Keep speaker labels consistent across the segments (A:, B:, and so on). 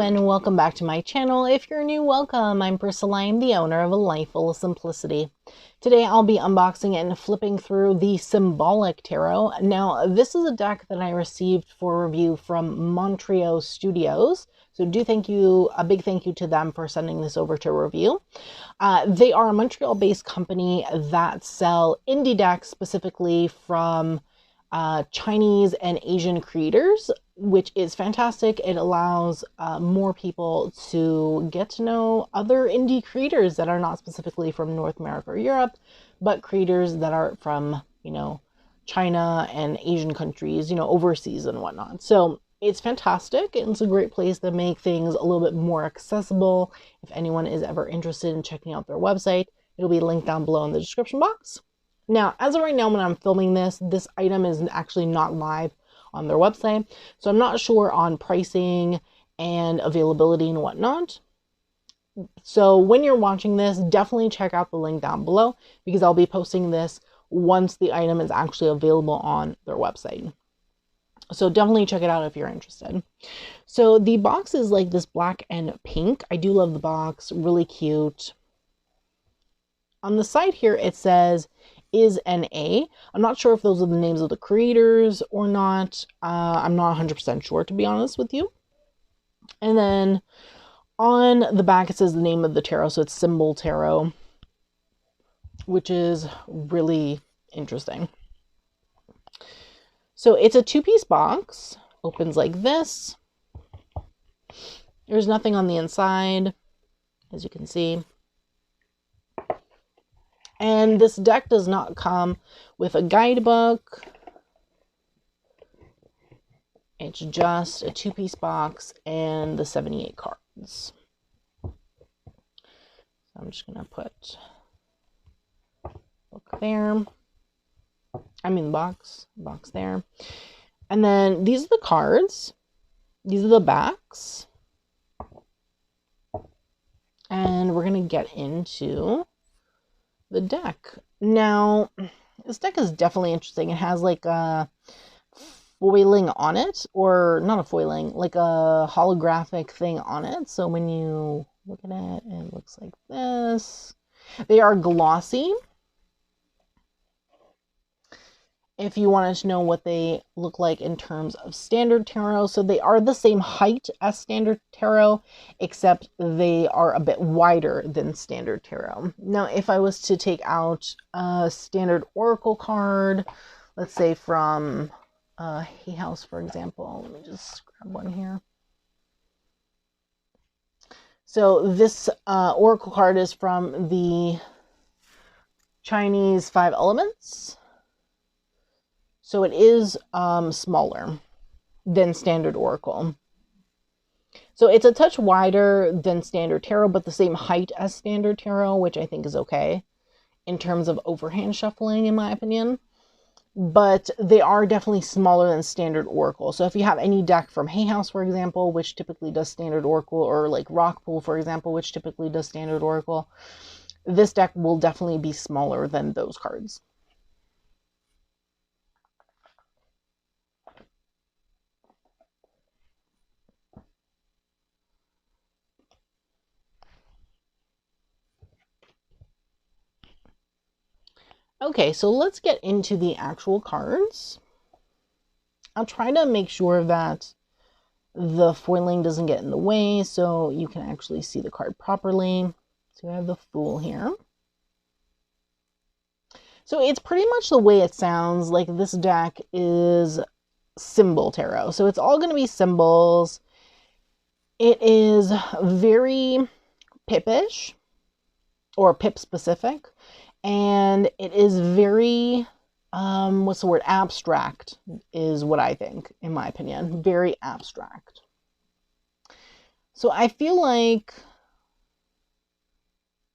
A: and welcome back to my channel. If you're new, welcome. I'm Priscilla. I'm the owner of A Life Full of Simplicity. Today I'll be unboxing and flipping through the Symbolic Tarot. Now, this is a deck that I received for review from Montrio Studios. So a big thank you to them for sending this over to review. They are a Montreal-based company that sell indie decks specifically from Chinese and Asian creators, which is fantastic. It allows more people to get to know other indie creators that are not specifically from North America or Europe, but creators that are from, China and Asian countries, overseas and whatnot. So it's fantastic, and it's a great place to make things a little bit more accessible. If anyone is ever interested in checking out their website, it'll be linked down below in the description box. Now, as of right now, when I'm filming this item is actually not live on their website, so I'm not sure on pricing and availability and whatnot. So when you're watching this, definitely check out the link down below, because I'll be posting this once the item is actually available on their website. So definitely check it out if you're interested. So the box is like this black and pink. I do love the box, really cute. On the side here, it says is an A. I'm not sure if those are the names of the creators or not. I'm not 100% sure, to be honest with you. And then on the back, it says the name of the tarot. So it's Symbol Tarot, which is really interesting. So it's a two-piece box, opens like this. There's nothing on the inside, as you can see. And this deck does not come with a guidebook. It's just a two-piece box and the 78 cards. So I'm just going to put book there. Box there. And then these are the cards. These are the backs. And we're going to get into the deck. Now, this deck is definitely interesting. It has like a foiling on it, or not a foiling, like a holographic thing on it. So when you look at it, it looks like this. They are glossy. If you wanted to know what they look like in terms of standard tarot, so they are the same height as standard tarot, except they are a bit wider than standard tarot. Now, if I was to take out a standard oracle card, let's say from Hay House, for example, let me just grab one here. So this oracle card is from the Chinese 5 elements. So it is smaller than standard oracle. So it's a touch wider than standard tarot, but the same height as standard tarot, which I think is okay in terms of overhand shuffling, in my opinion. But they are definitely smaller than standard oracle. So if you have any deck from Hay House, for example, which typically does standard oracle, or like Rockpool, for example, which typically does standard oracle, this deck will definitely be smaller than those cards. Okay, so let's get into the actual cards. I'll try to make sure that the foiling doesn't get in the way so you can actually see the card properly. So we have the Fool here. So it's pretty much the way it sounds. Like, this deck is symbol tarot. So it's all going to be symbols. It is very pippish, or pip specific. And it is very, abstract is what I think, in my opinion. Very abstract. So I feel like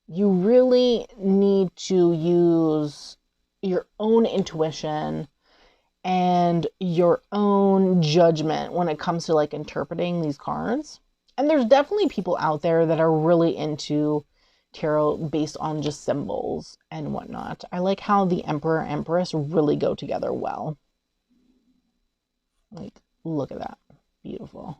A: you really need to use your own intuition and your own judgment when it comes to like interpreting these cards. And there's definitely people out there that are really into tarot based on just symbols and whatnot. I like how the Emperor and Empress really go together well. Like, look at that. Beautiful.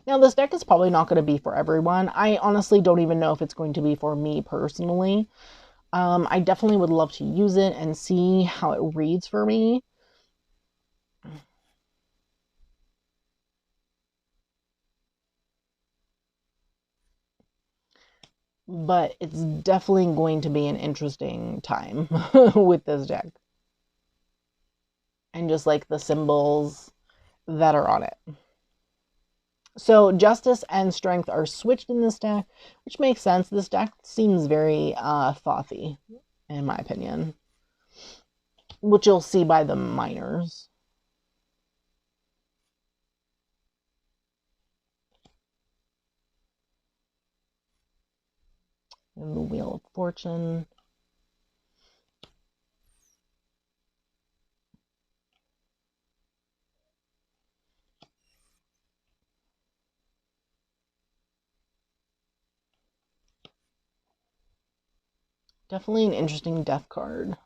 A: Now, this deck is probably not going to be for everyone. I honestly don't even know if it's going to be for me personally. I definitely would love to use it and see how it reads for me. But it's definitely going to be an interesting time with this deck. And just like the symbols that are on it. So justice and strength are switched in this deck, which makes sense. This deck seems very thothy, in my opinion, which you'll see by the minors. And the Wheel of Fortune. Definitely an interesting death card.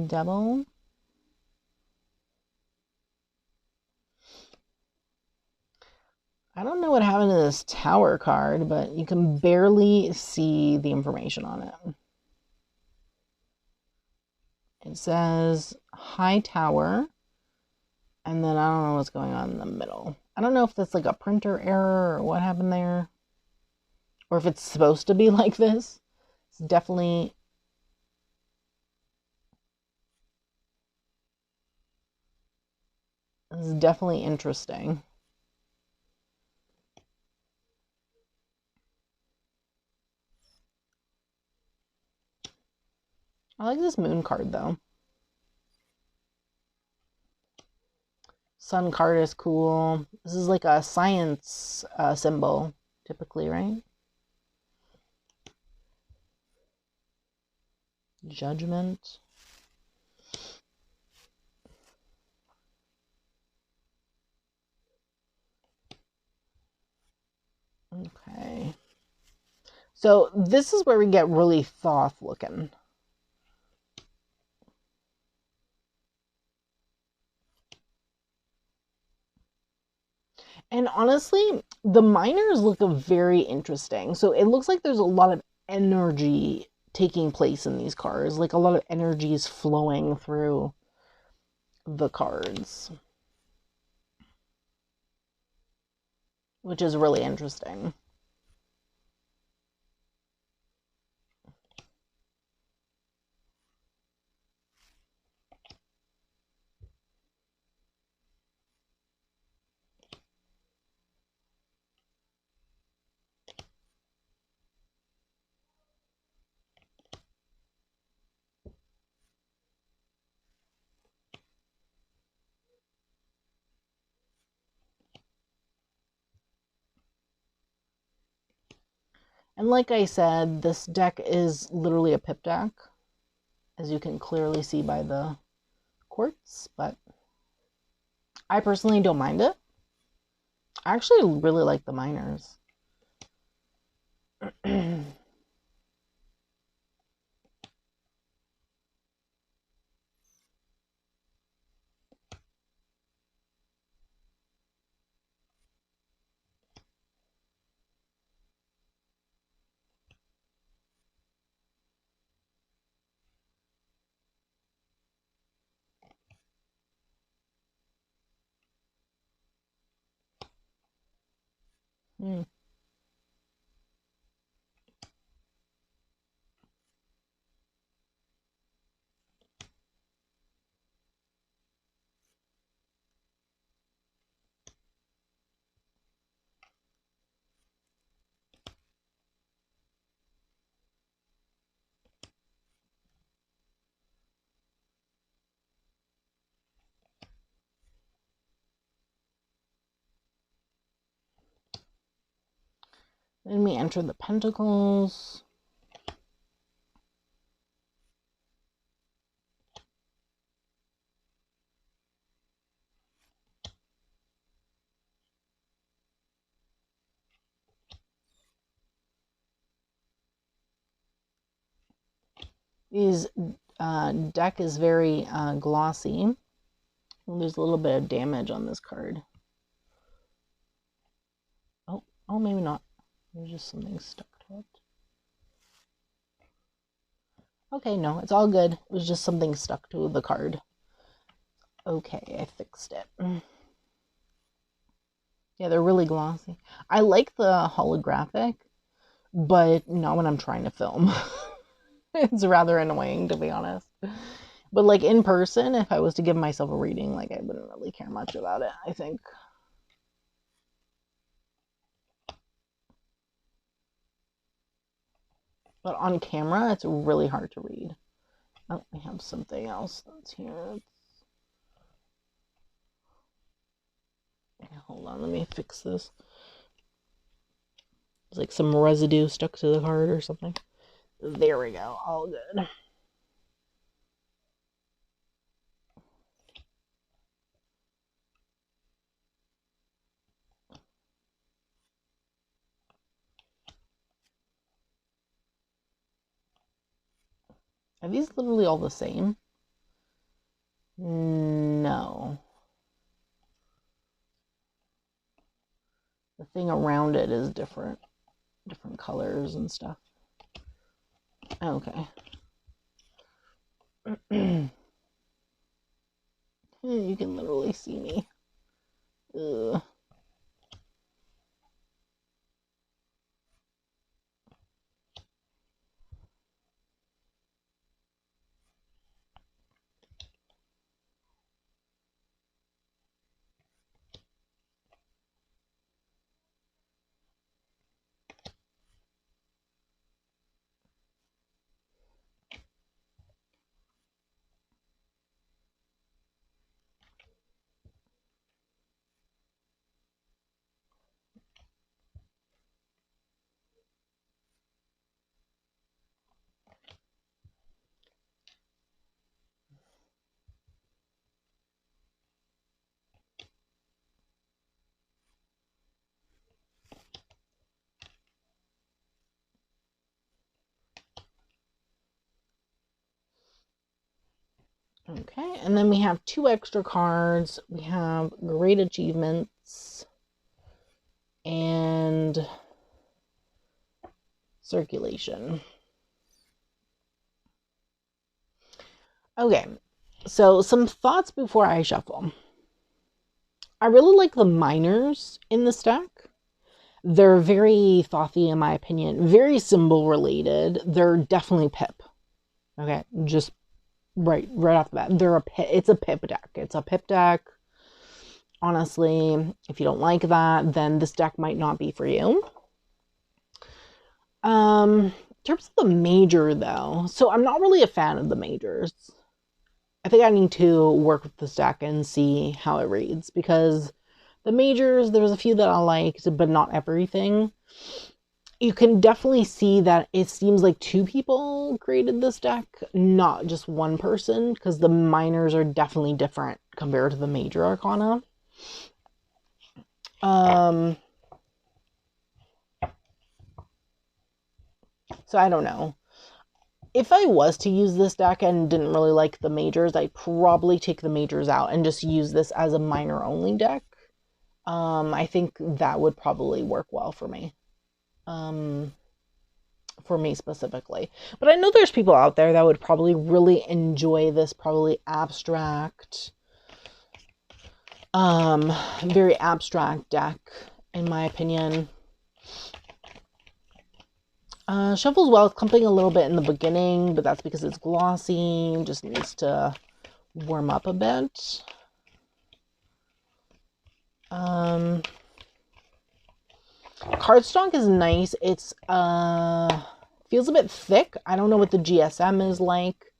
A: Devil. I don't know what happened to this Tower card, but you can barely see the information on it. It says High Tower, and then I don't know what's going on in the middle. I don't know if that's like a printer error or what happened there, or if it's supposed to be like this. It's definitely interesting. I like this Moon card though. Sun card is cool. This is like a science symbol, typically, right? Judgment. Okay. So this is where we get really Thoth looking. And honestly, the minors look very interesting. So it looks like there's a lot of energy taking place in these cards. Like a lot of energy is flowing through the cards, which is really interesting. And like I said, this deck is literally a pip deck, as you can clearly see by the quartz, but I personally don't mind it. I actually really like the minors. Mm. Then we enter the Pentacles. These deck is very glossy. There's a little bit of damage on this card. Oh, maybe not. There's just something stuck to it. Okay, no, it's all good. It was just something stuck to the card. Okay, I fixed it. Yeah, they're really glossy. I like the holographic, but not when I'm trying to film. It's rather annoying, to be honest. But like in person, if I was to give myself a reading, like I wouldn't really care much about it, I think. But on camera, it's really hard to read. Oh, I have something else that's here. Hold on, let me fix this. There's like some residue stuck to the card or something. There we go, all good. Are these literally all the same? No. The thing around it is different colors and stuff. Okay. You can literally see me. Ugh. Okay, and then we have 2 extra cards. We have Great Achievements and Circulation. Okay, so some thoughts before I shuffle. I really like the minors in this deck. They're very thothy, in my opinion, very symbol related. They're definitely pip. Okay, just right off the bat. It's a pip deck. It's a pip deck. Honestly, if you don't like that, then this deck might not be for you. In terms of the major, though, so I'm not really a fan of the majors. I think I need to work with this deck and see how it reads, because the majors, there's a few that I liked, but not everything. You can definitely see that it seems like 2 people created this deck, not just one person, because the minors are definitely different compared to the major arcana. So I don't know. If I was to use this deck and didn't really like the majors, I'd probably take the majors out and just use this as a minor only deck. I think that would probably work well for me. For me specifically. But I know there's people out there that would probably really enjoy this probably abstract, very abstract deck, in my opinion. Shuffles well, it's clumping a little bit in the beginning, but that's because it's glossy. Just needs to warm up a bit. Cardstock is nice. It's feels a bit thick. I don't know what the GSM is like.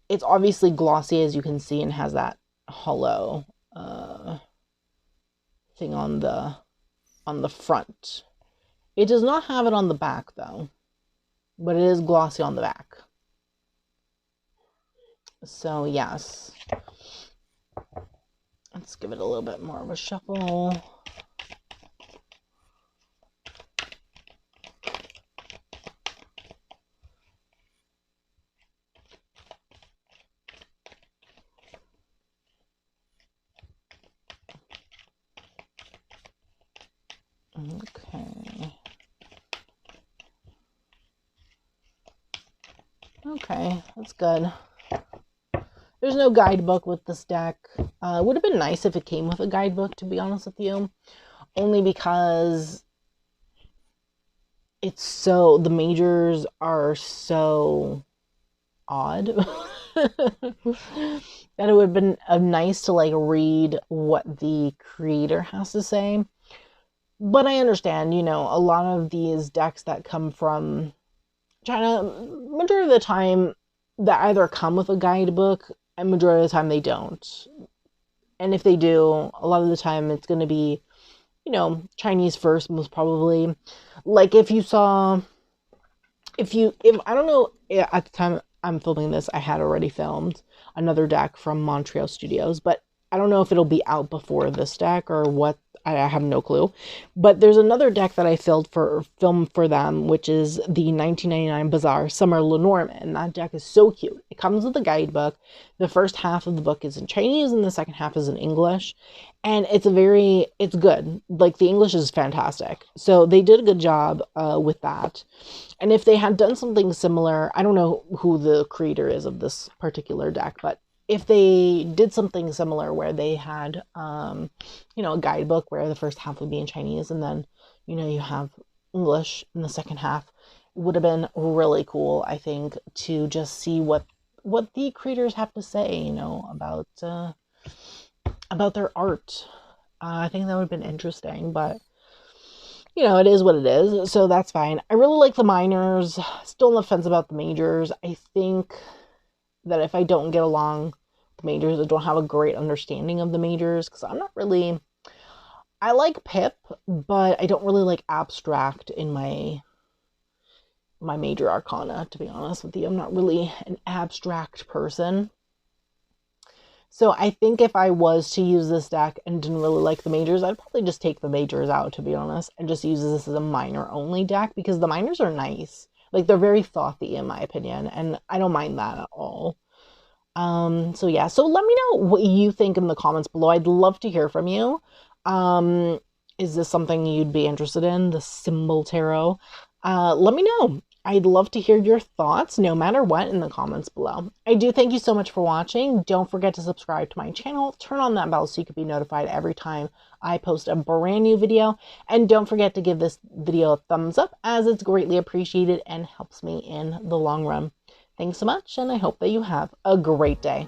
A: It's obviously glossy, as you can see, and has that hollow thing on the front. It does not have it on the back, though, but it is glossy on the back. So yes, let's give it a little bit more of a shuffle. Okay. Okay, that's good. There's no guidebook with this deck. It would have been nice if it came with a guidebook, to be honest with you. Only because it's so, the majors are so odd that it would have been nice to like read what the creator has to say. But I understand, you know, a lot of these decks that come from China, majority of the time, that either come with a guidebook, and majority of the time they don't. And if they do, a lot of the time it's going to be, you know, Chinese first, most probably. Like if you saw, if I don't know, at the time I'm filming this, I had already filmed another deck from Montrio Studios, but I don't know if it'll be out before this deck or what. I have no clue. But there's another deck that I filmed for them, which is the 1999 Bazaar Summer Lenormand. And that deck is so cute. It comes with a guidebook. The first half of the book is in Chinese and the second half is in English. And it's good. Like the English is fantastic. So they did a good job with that. And if they had done something similar, I don't know who the creator is of this particular deck, but if they did something similar where they had, you know, a guidebook where the first half would be in Chinese and then, you know, you have English in the second half, it would have been really cool, I think, to just see what the creators have to say, you know, about their art. I think that would have been interesting, but you know, it is what it is, so that's fine. I really like the minors. Still on the fence about the majors. I think that if I don't get along with the majors, I don't have a great understanding of the majors, because I'm not really, I like Pip, but I don't really like abstract in my major arcana, to be honest with you. I'm not really an abstract person. So I think if I was to use this deck and didn't really like the majors, I'd probably just take the majors out, to be honest, and just use this as a minor only deck, because the minors are nice. Like, they're very thoughty, in my opinion, and I don't mind that at all. So yeah, so let me know what you think in the comments below. I'd love to hear from you. Is this something you'd be interested in, the symbol tarot? Let me know. I'd love to hear your thoughts, no matter what, in the comments below. I do thank you so much for watching. Don't forget to subscribe to my channel. Turn on that bell so you can be notified every time I post a brand new video. And don't forget to give this video a thumbs up, as it's greatly appreciated and helps me in the long run. Thanks so much, and I hope that you have a great day.